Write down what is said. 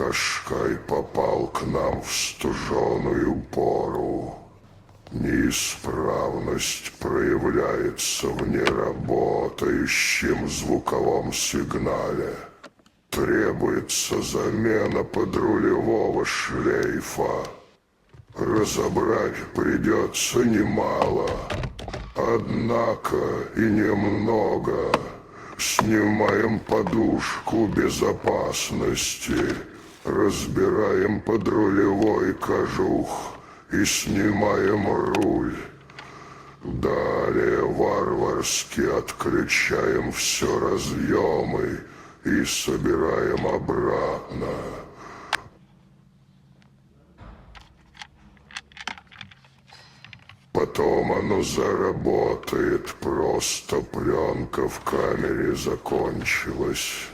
Кашкай попал к нам в стуженую пору. Неисправность проявляется в неработающем звуковом сигнале. Требуется замена подрулевого шлейфа. Разобрать придется немало, однако и немного. Снимаем подушку безопасности, разбираем подрулевой кожух и снимаем руль. Далее варварски отключаем все разъемы и собираем обратно. Потом оно заработает, просто пленка в камере закончилась.